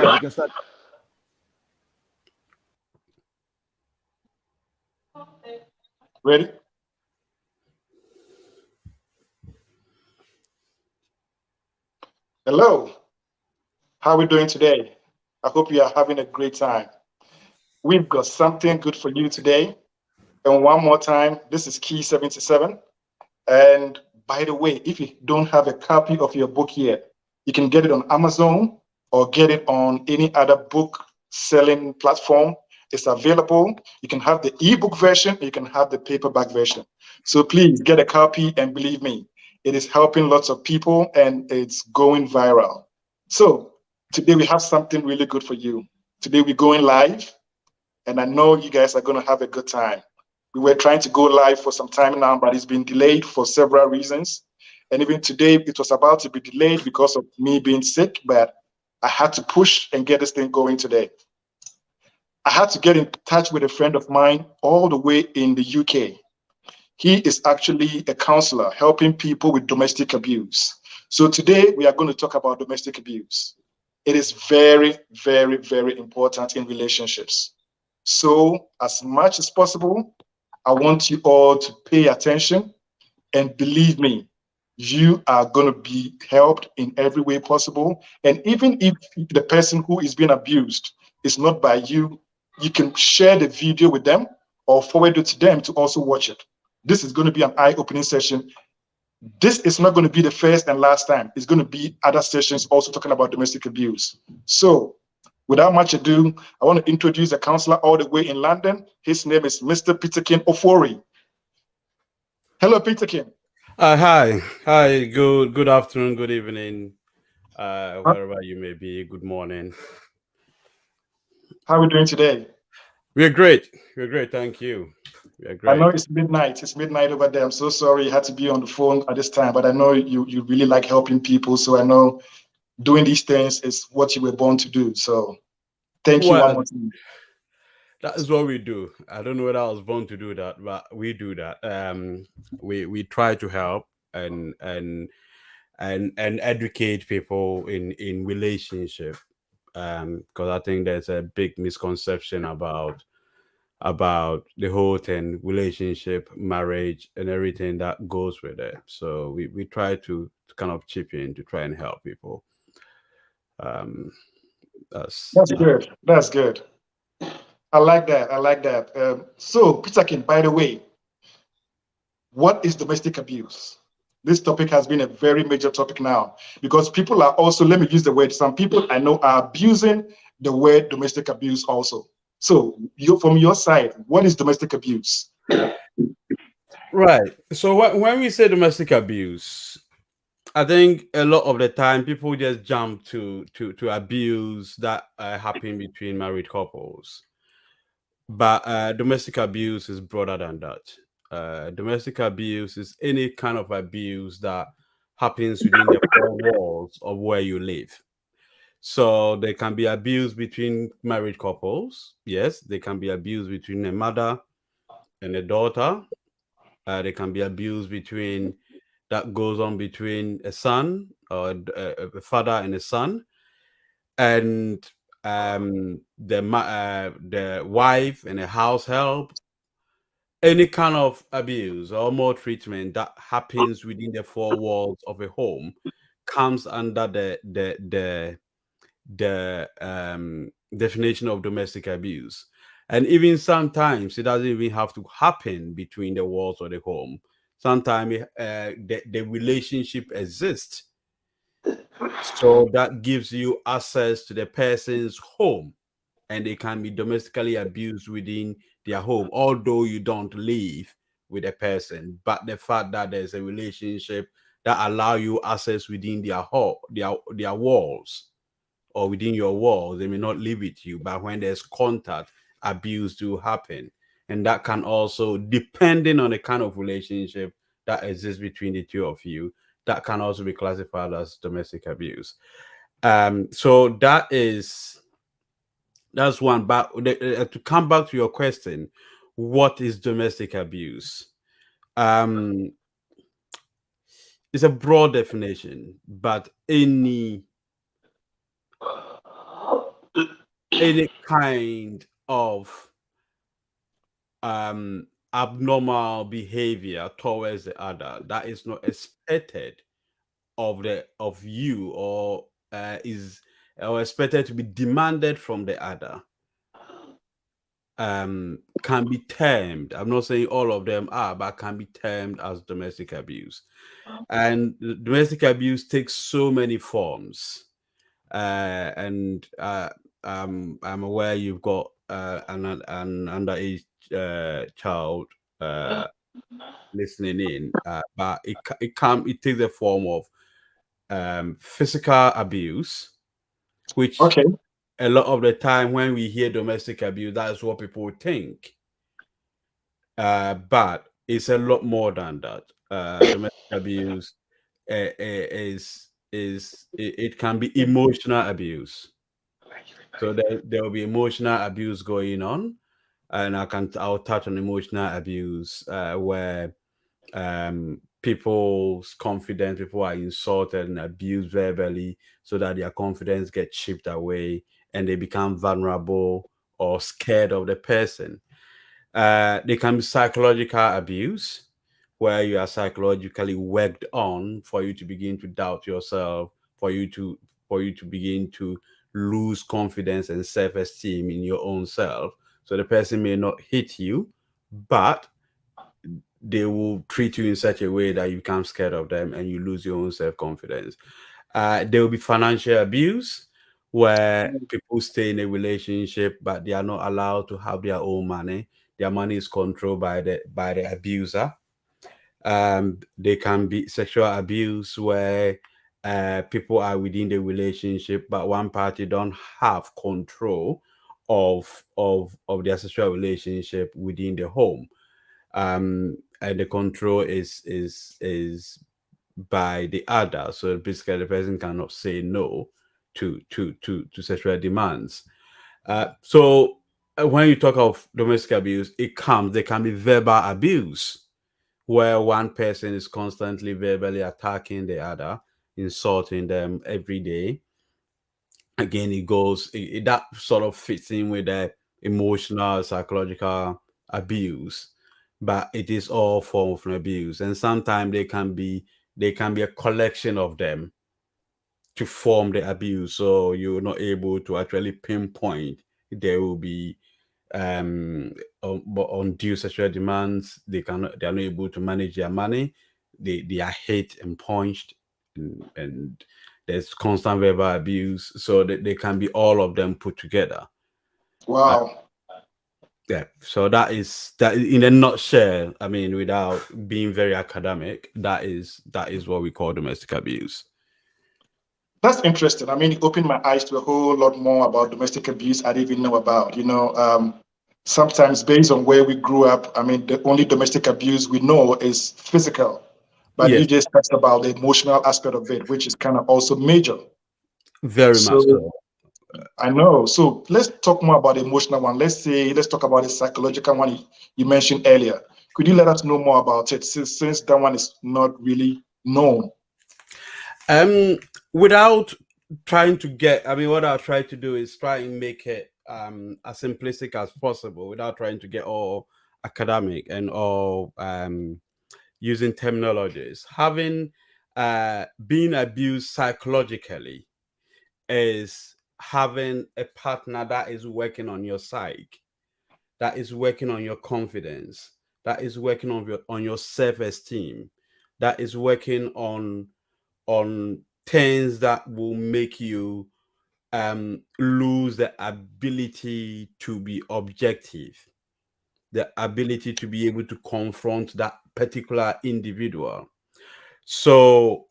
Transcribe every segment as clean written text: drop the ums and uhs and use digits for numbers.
Yeah, we can start. Ready? Hello. How are we doing today? I hope you are having a great time. We've got something good for you today. And one more time, this is Key 77. And by the way, if you don't have a copy of your book yet, you can get it on Amazon or get it on any other book selling platform. It's available. You can have the ebook version, you can have the paperback version. So please get a copy and believe me, it is helping lots of people and it's going viral. So today we have something really good for you. Today we're going live, and I know you guys are going to have a good time. We were trying to go live for some time now, but it's been delayed for several reasons. And even today, it was about to be delayed because of me being sick, but I had to push and get this thing going today. I had to get in touch with a friend of mine all the way in the UK. He is actually a counselor helping people with domestic abuse. So today we are going to talk about domestic abuse. It is very, very, very important in relationships. So, as much as possible, I want you all to pay attention and believe me, you are going to be helped in every way possible. And even if the person who is being abused is not by you, you can share the video with them or forward it to them to also watch it. This is going to be an eye-opening session. This is not going to be the first and last time. It's going to be other sessions also talking about domestic abuse. So, without much ado, I want to introduce a counselor all the way in London. His name is Mr. Peterkin Ofori. Hello, Peterkin. Hi. Good afternoon. Good evening. Wherever you may be. Good morning. How are we doing today? We're great. We're great. Thank you. We're I know great. it's midnight. It's midnight over there. I'm so sorry you had to be on the phone at this time, but I know you really like helping people. So I know doing these things is what you were born to do. So thank you one Well, more time. that is what we do. I don't know whether I was born to do that, but we do that. We try to help and educate people in relationship. Because I think there's a big misconception about the whole thing, relationship, marriage, and everything that goes with it. So we try to kind of chip in to try and help people. Um, that's That's good. That's good. I like that. I like that. So, Peterkin, by the way, what is domestic abuse? This topic has been a very major topic now because people are also, let me use the word, some people I know are abusing the word domestic abuse also. So, from your side, what is domestic abuse? right. So when we say domestic abuse, I think a lot of the time people just jump to abuse that happen between married couples. But domestic abuse is broader than that. Domestic abuse is any kind of abuse that happens within the four walls of where you live. So there can be abuse between married couples. Yes, there can be abuse between a mother and a daughter. There can be abuse between that goes on between a son or a father and a son, and the wife and a house help. Any kind of abuse or maltreatment that happens within the four walls of a home comes under the definition of domestic abuse. And even sometimes it doesn't even have to happen between the walls of the home. Sometimes the relationship exists, so that gives you access to the person's home, and they can be domestically abused within their home, although you don't live with a person. But the fact that there's a relationship that allow you access within their home, their walls, or within your walls, they may not live with you. But when there's contact, abuse do happen. And that can also, depending on the kind of relationship that exists between the two of you, that can also be classified as domestic abuse. So that's one. But to come back to your question, what is domestic abuse? Um, it's a broad definition, but any kind of abnormal behavior towards the other that is not expected of you, or is or expected to be demanded from the other, can be termed, I'm not saying all of them are, but can be termed as domestic abuse. And domestic abuse takes so many forms. And I'm aware you've got an underage child uh, listening in, but it takes the form of physical abuse, which Okay. a lot of the time when we hear domestic abuse, that's what people think. But it's a lot more than that. Domestic abuse it can be emotional abuse. So there will be emotional abuse going on, and I'll touch on emotional abuse where people's confidence, people are insulted and abused verbally, so that their confidence gets chipped away and they become vulnerable or scared of the person. They can be psychological abuse, where you are psychologically worked on for you to begin to doubt yourself, for you to begin to lose confidence and self-esteem in your own self. So the person may not hit you, but they will treat you in such a way that you become scared of them and you lose your own self-confidence. There will be financial abuse, where people stay in a relationship but they are not allowed to have their own money. Their money is controlled by the abuser. They can be sexual abuse, where people are within the relationship but one party don't have control of their sexual relationship within the home. And the control is by the other. So basically, the person cannot say no to sexual demands. So when you talk of domestic abuse, there can be verbal abuse, where one person is constantly verbally attacking the other, insulting them every day. Again, that sort of fits in with the emotional, psychological abuse, but it is all form of abuse, and sometimes they can be a collection of them to form the abuse. So you're not able to actually pinpoint. There will be but undue sexual demands. They are not able to manage their money. They are hit and punched, and there's constant verbal abuse. So they can be all of them put together. Uh, Wow. yeah. So that in a nutshell. I mean, without being very academic, that is what we call domestic abuse. That's interesting. I mean, it opened my eyes to a whole lot more about domestic abuse I didn't even know about. Sometimes based on where we grew up, I mean, the only domestic abuse we know is physical. But you Yes, just talked about the emotional aspect of it, which is kind of also major. very much So so. I know. So let's talk more about the emotional one. Let's talk about the psychological one you mentioned earlier. Could you let us know more about it since that one is not really known? Um, Without trying to get, I mean, what I'll try to do is try and make it as simplistic as possible, without trying to get all academic and all using terminologies. Having being abused psychologically is having a partner that is working on your psyche, that is working on your confidence, that is working on your self-esteem, that is working on things that will make you lose the ability to be objective, the ability to be able to confront that particular individual. So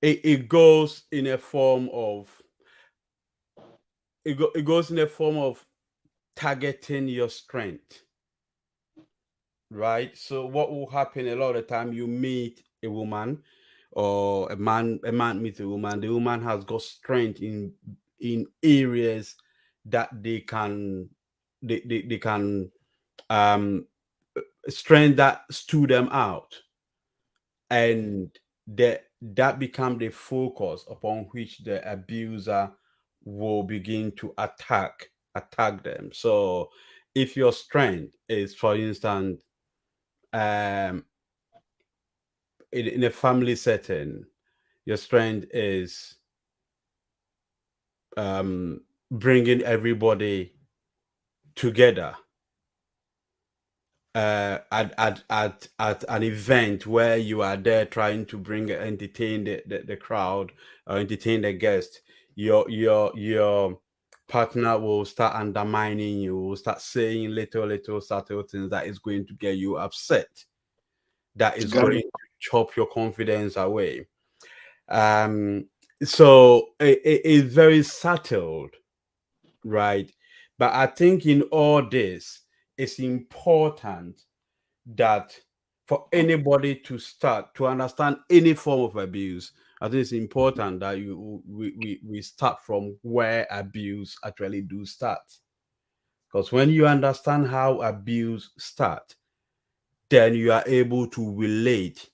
it goes in a form of it goes in a form of targeting your strength, right? So what will happen a lot of the time, you meet a woman, or a man meets a woman. The woman has got strength in areas that they can um strength that stood them out, and that becomes the focus upon which the abuser will begin to attack them. So if your strength is, for instance, um in a family setting, your strength is bringing everybody together at an event where you are there trying to entertain the crowd or entertain the guest. Your partner will start undermining you, will start saying little subtle things that is going to get you upset, that is Got going it. to chop your confidence away. um so it's very subtle, right? But I think in all this, it's important that for anybody to start to understand any form of abuse, I think it's important that we start from where abuse actually do start. Because when you understand how abuse start, then you are able to relate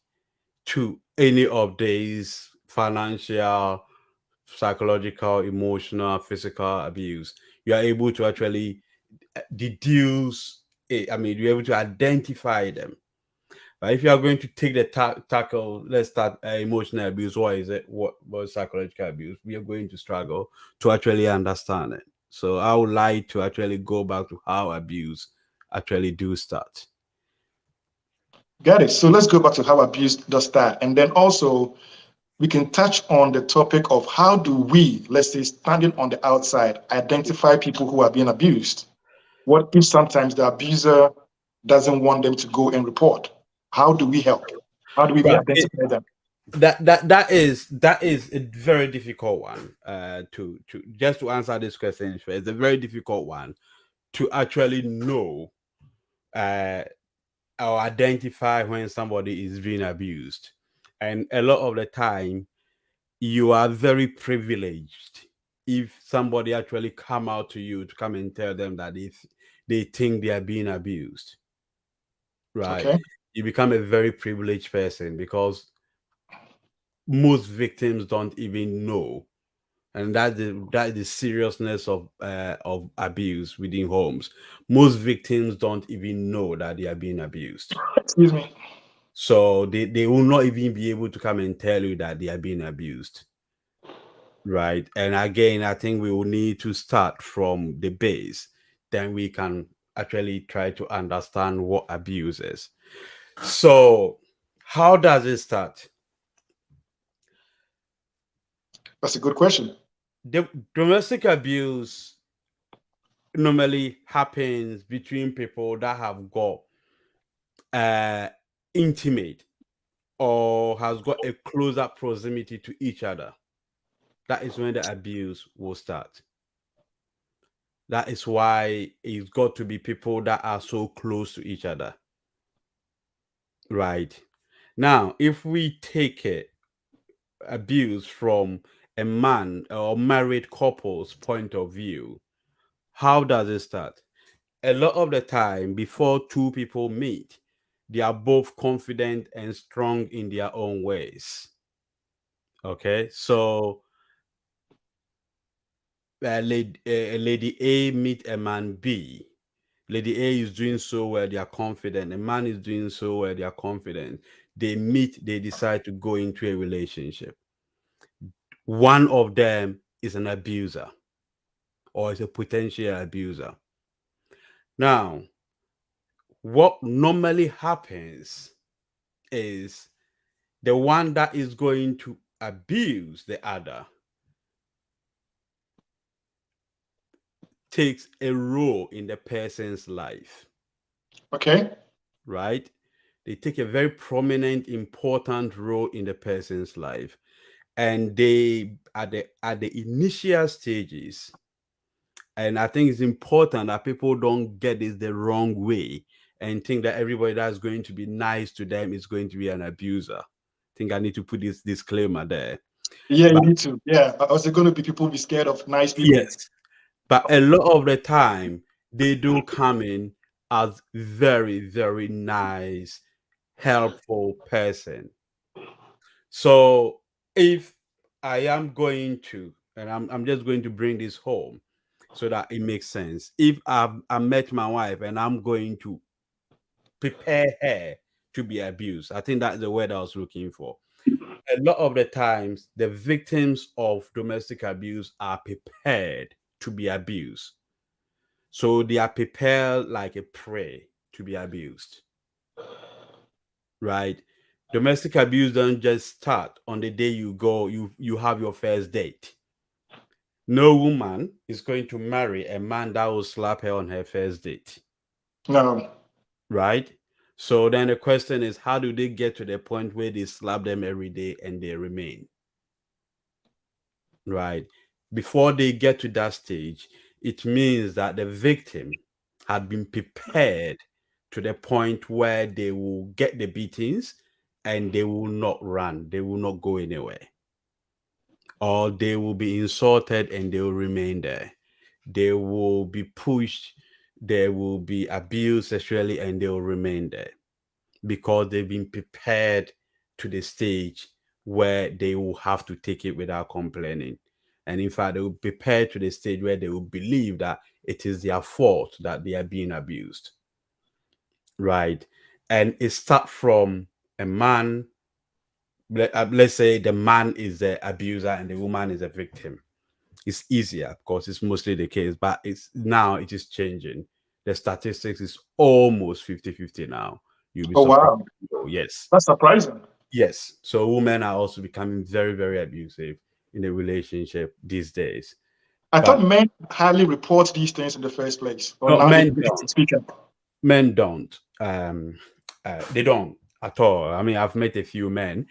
to any of these financial, psychological, emotional, physical abuse. You are able to actually deduce it. I mean, you're able to identify them. But if you are going to take the tackle, let's start emotional abuse. What is it? What is psychological abuse? We are going to struggle to actually understand it. So I would like to actually go back to how abuse actually do start. Got it. So let's go back to how abuse does start. And then also, we can touch on the topic of how do we, let's say, standing on the outside, identify people who are being abused? What if sometimes the abuser doesn't want them to go and report? How do we help? How do we Right. identify them? That is a very difficult one. To just to answer this question, it's a very difficult one to actually know uh or identify when somebody is being abused. And a lot of the time, you are very privileged if somebody actually come out to you to come and tell them that if they think they are being abused, right? Okay. You become a very privileged person because most victims don't even know, and that is the seriousness of abuse within homes. Most victims don't even know that they are being abused, Excuse me. so they will not even be able to come and tell you that they are being abused, right? And again, I think we will need to start from the base, then we can actually try to understand what abuse is. So how does it start? That's a good question. The domestic abuse normally happens between people that have got uh intimate or has got a closer proximity to each other. That is when the abuse will start. That is why it's got to be people that are so close to each other, right? Now if we take it abuse from a man or married couple's point of view, how does it start? A lot of the time, before two people meet, they are both confident and strong in their own ways. Okay, so lady A meet a man B. Lady A is doing so well, they are confident. A man is doing so well, they are confident. They meet, they decide to go into a relationship. One of them is an abuser or is a potential abuser. Now, what normally happens is the one that is going to abuse the other takes a role in the person's life, Okay. right? They take a very prominent, important role in the person's life. And they at the initial stages, and I think it's important that people don't get this the wrong way and think that everybody that's going to be nice to them is going to be an abuser. I think I need to put this disclaimer there. Yeah, you But need to. Yeah. Is it going to be people be scared of nice people? yes, but a lot of the time they do come in as very, very nice, helpful person. So if I am going to, and I'm just going to bring this home so that it makes sense. If I met my wife and I'm going to prepare her to be abused, I think that's the word I was looking for. A lot of the times, the victims of domestic abuse are prepared to be abused. So they are prepared like a prey to be abused, right? Domestic abuse don't just start on the day you have your first date. No woman is going to marry a man that will slap her on her first date, No. right? So then the question is, how do they get to the point where they slap them every day and they remain, right? Before they get to that stage, it means that the victim had been prepared to the point where they will get the beatings and they will not run, they will not go anywhere, or they will be insulted and they will remain there. They will be pushed, they will be abused sexually, and they will remain there because they've been prepared to the stage where they will have to take it without complaining. And in fact, they will prepare to the stage where they will believe that it is their fault that they are being abused. Right. And it starts from a man. Let's say the man is the abuser and the woman is a victim. It's easier because it's mostly the case, but it's now it is changing. The statistics is almost 50-50 now. You'll be Oh, surprised. wow. Oh, yes. That's surprising. Yes. So women are also becoming very, very abusive in the relationship these days. I But thought men hardly report these things in the first place. Or no, now they men begin to don't. speak up. Men don't. They don't at all. I mean, I've met a few men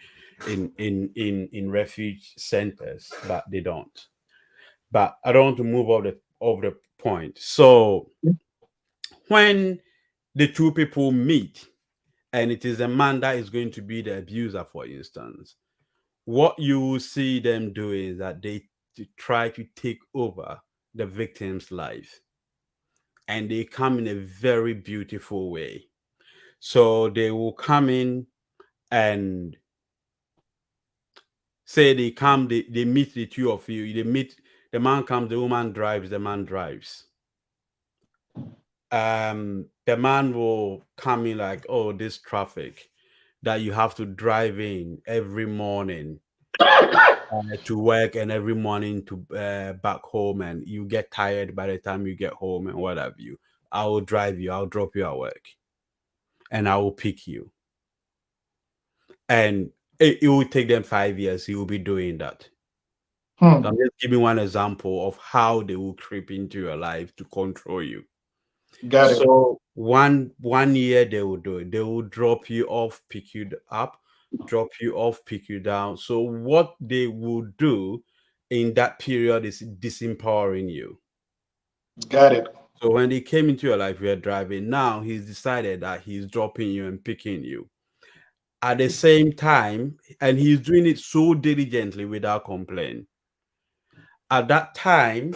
in refuge centers, but they don't. But I don't want to move off the point. So when the two people meet and it is a man that is going to be the abuser, for instance, what you will see them do is that they try to take over the victim's life, and they come in a very beautiful way. So they will come in and say they meet the two of you, they meet, the man comes, the woman drives, the man drives. The man will come in like, oh, this traffic that you have to drive in every morning to work and every morning to back home, and you get tired by the time you get home and what have you. I will drive you, I'll drop you at work, and I will pick you. And it will take them 5 years. He will be doing that. Hmm. So I'm just giving one example of how they will creep into your life to control you. Got it. So one year they will do it. They will drop you off, pick you up, drop you off, pick you down. So what they will do in that period is disempowering you. Got it. So when they came into your life, you're driving. Now he's decided that he's dropping you and picking you. At the same time, and he's doing it so diligently without complaint. At that time,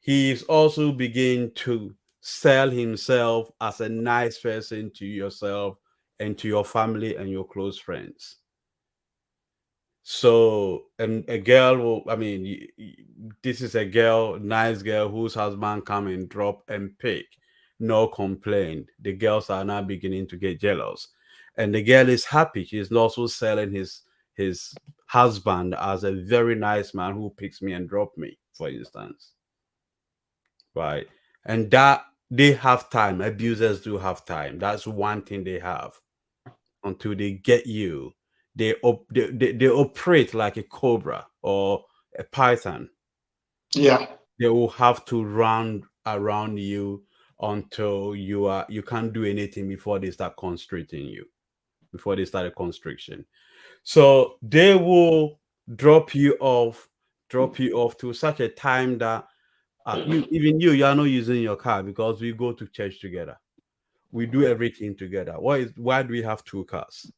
he is also beginning to sell himself as a nice person to yourself and to your family and your close friends. So, and a girl will, I mean, this is a girl, nice girl whose husband come and drop and pick, no complaint. The girls are now beginning to get jealous, and the girl is happy. She's also selling his husband as a very nice man who picks me and drop me, for instance, right? And that they have time. Abusers do have time. That's one thing they have until they get you. They operate like a cobra or a python. Yeah. They will have to run around you until you can't do anything before they start constricting you, before they start a constriction. So they will drop you off to such a time that you are not using your car because we go to church together. We do everything together. Why do we have two cars?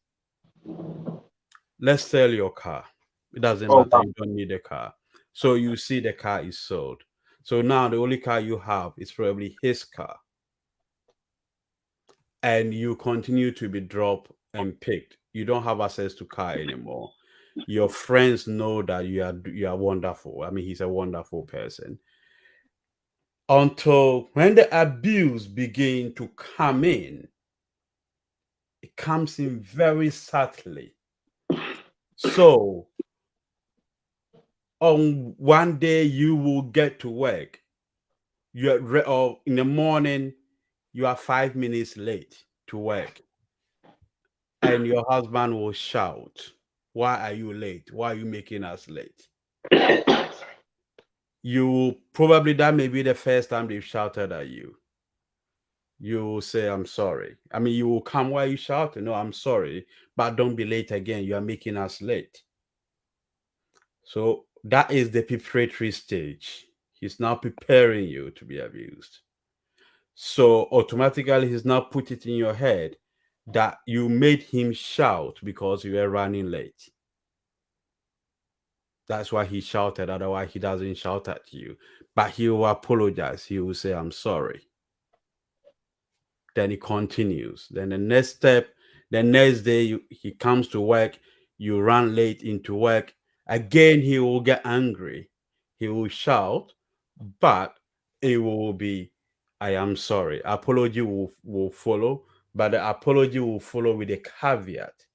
Let's sell your car. It doesn't Oh, matter. wow. You don't need a car. So you see the car is sold. So now the only car you have is probably his car. And you continue to be dropped and picked. You don't have access to car anymore. Your friends know that you are wonderful. I mean, he's a wonderful person. Until when the abuse begin to come in, it comes in very subtly. So on one day you will get to work, or in the morning you are 5 minutes late to work, and your husband will shout, "Why are you late? Why are you making us late?" You probably, that may be the first time they've shouted at you. You will say, "I'm sorry." I mean, you will come while you shouting, "No, I'm sorry, but don't be late again. You are making us late." So that is the preparatory stage. He's now preparing you to be abused. So automatically, he's now put it in your head that you made him shout because you were running late. That's why he shouted. Otherwise, he doesn't shout at you. But he will apologize. He will say, "I'm sorry." Then he continues. Then the next step, the next day, he comes to work. You run late into work. Again, he will get angry. He will shout, but it will be, "I am sorry." Apology will follow, but the apology will follow with a caveat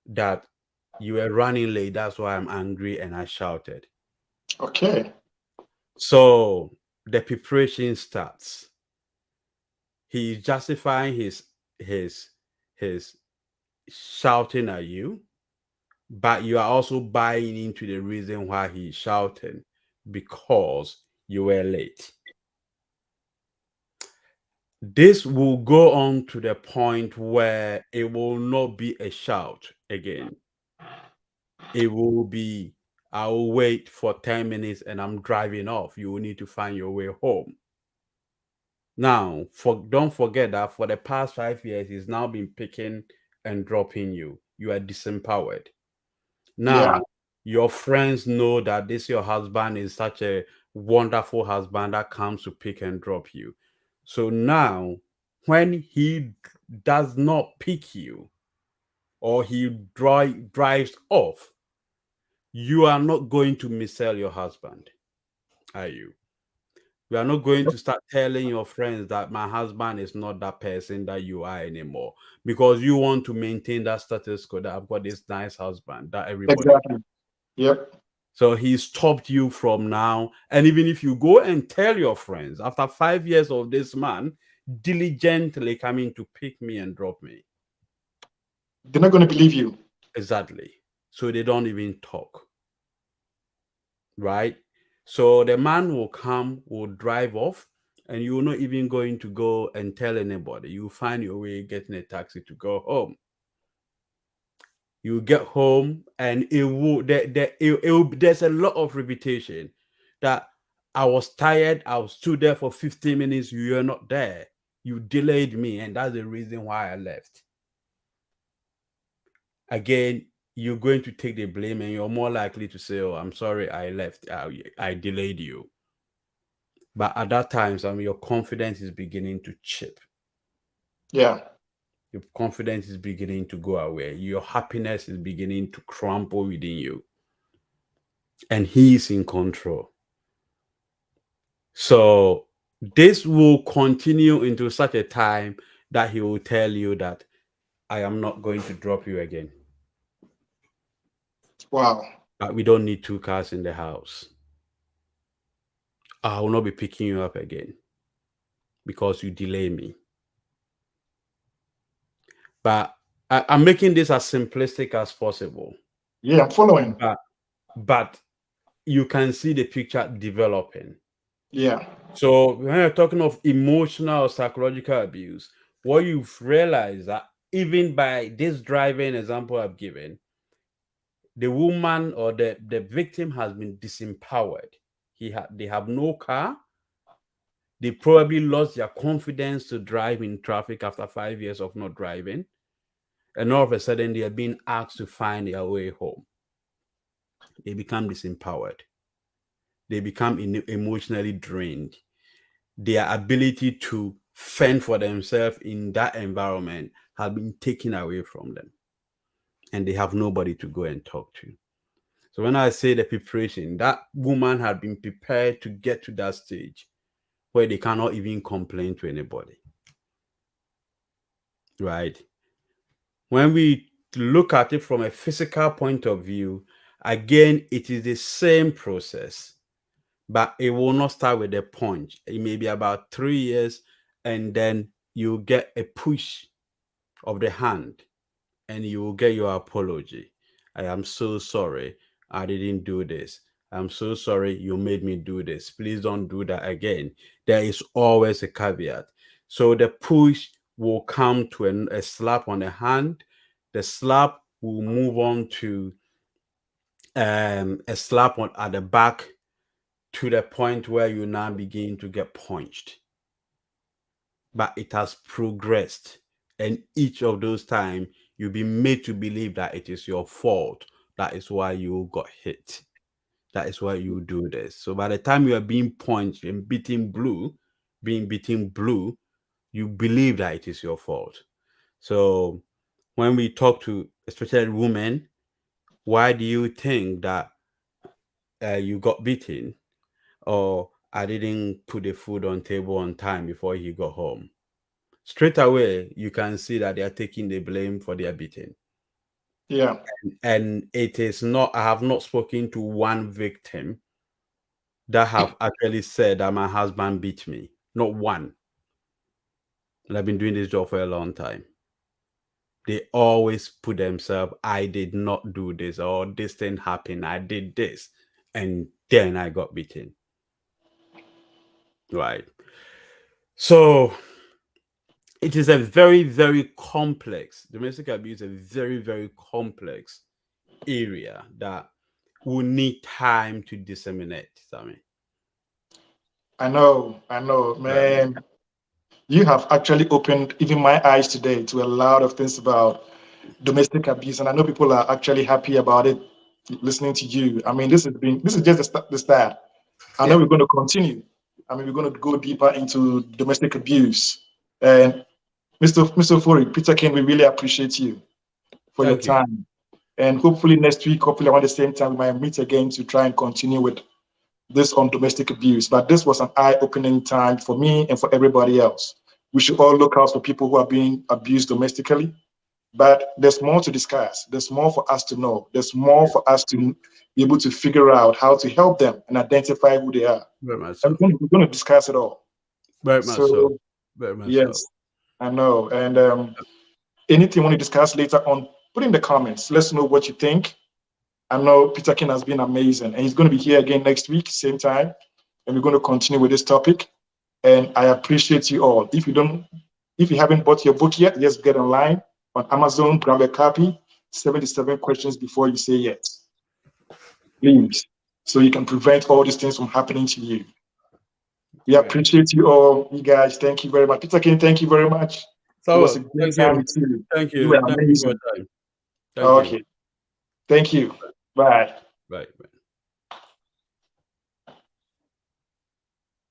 that you were running late. That's why I'm angry and I shouted. Okay. So the preparation starts. He is justifying his shouting at you, but you are also buying into the reason why he's shouting, because you were late. This will go on to the point where it will not be a shout again. It will be, "I will wait for 10 minutes and I'm driving off. You will need to find your way home." Now, don't forget that for the past 5 years, he's now been picking and dropping you. You are disempowered. Yeah. Now, your friends know that this your husband is such a wonderful husband that comes to pick and drop you. So now, when he does not pick you or he drives off, you are not going to missell your husband, are you? You are not going to start telling your friends that my husband is not that person that you are anymore, because you want to maintain that status quo that I've got this nice husband that everybody. Exactly. Yep. So he stopped you from now. And even if you go and tell your friends after 5 years of this man diligently coming to pick me and drop me. They're not going to believe you. Exactly. So they don't even talk. Right? So the man will come, will drive off, and you're not even going to go and tell anybody. You find your way getting a taxi to go home. You get home, and there's a lot of repetition that I was tired. I stood there for 15 minutes. You were not there. You delayed me, and that's the reason why I left. Again, you're going to take the blame, and you're more likely to say, "Oh, I'm sorry, I left. I delayed you." But at that time, your confidence is beginning to chip. Yeah. Your confidence is beginning to go away. Your happiness is beginning to crumble within you. And he is in control. So this will continue into such a time that he will tell you that, "I am not going to drop you again. Wow. But we don't need 2 cars in the house. I will not be picking you up again because you delay me." But I'm making this as simplistic as possible. Yeah, I'm following. But you can see the picture developing. Yeah. So when you're talking of emotional or psychological abuse, what you've realized that even by this driving example I've given, the woman or the victim has been disempowered. They have no car. They probably lost their confidence to drive in traffic after 5 years of not driving. And all of a sudden, they are being asked to find their way home. They become disempowered. They become emotionally drained. Their ability to fend for themselves in that environment have been taken away from them, and they have nobody to go and talk to. So when I say the preparation, that woman had been prepared to get to that stage where they cannot even complain to anybody. Right? When we look at it from a physical point of view, again, it is the same process, but it will not start with a punch. It may be about 3 years, and then you get a push of the hand, and you will get your apology. I am so sorry. I didn't do this. I'm so sorry you made me do this. Please don't do that again. There is always a caveat. So the push will come to a slap on the hand. The slap will move on to a slap at the back, to the point where you now begin to get punched. But it has progressed. And each of those times, you'll be made to believe that it is your fault. That is why you got hit. That is why you do this. So by the time you are being punched and being beaten blue, you believe that it is your fault. So when we talk to especially women, why do you think that you got beaten, or I didn't put the food on table on time before he got home? Straight away, you can see that they are taking the blame for their beating. Yeah. And it is not, I have not spoken to one victim that have actually said that my husband beat me. Not one. And I've been doing this job for a long time. They always put themselves, I did not do this, or this thing happened, I did this, and then I got beaten. Right. So it is a very, very complex, domestic abuse, a very, very complex area that will need time to disseminate, Sammy. I know, man. You have actually opened even my eyes today to a lot of things about domestic abuse, and I know people are actually happy about it. Listening to you, I mean, this is just the start. I know we're going to continue. I mean, we're going to go deeper into domestic abuse. And Mr. Fori, Peter King, we really appreciate you for your time. And hopefully next week, hopefully around the same time, we might meet again to try and continue with this on domestic abuse. But this was an eye-opening time for me and for everybody else. We should all look out for people who are being abused domestically. But there's more to discuss. There's more for us to know. There's more for us to be able to figure out how to help them and identify who they are. Very much so. We're going to discuss it all. Very much so. Very much yes, so. I know. And anything you want to discuss later on, put in the comments. Let's know what you think. I know Peter King has been amazing, and he's going to be here again next week, same time, and we're going to continue with this topic. And I appreciate you all. If you haven't bought your book yet, just get online on Amazon, grab a copy. 77 questions before you say yes, please, so you can prevent all these things from happening to you. We appreciate you all, you guys. Thank you very much. Peter King, thank you very much. So, it was a great time with you. Thank you. You were amazing. Thank you. Thank you. Bye. Bye.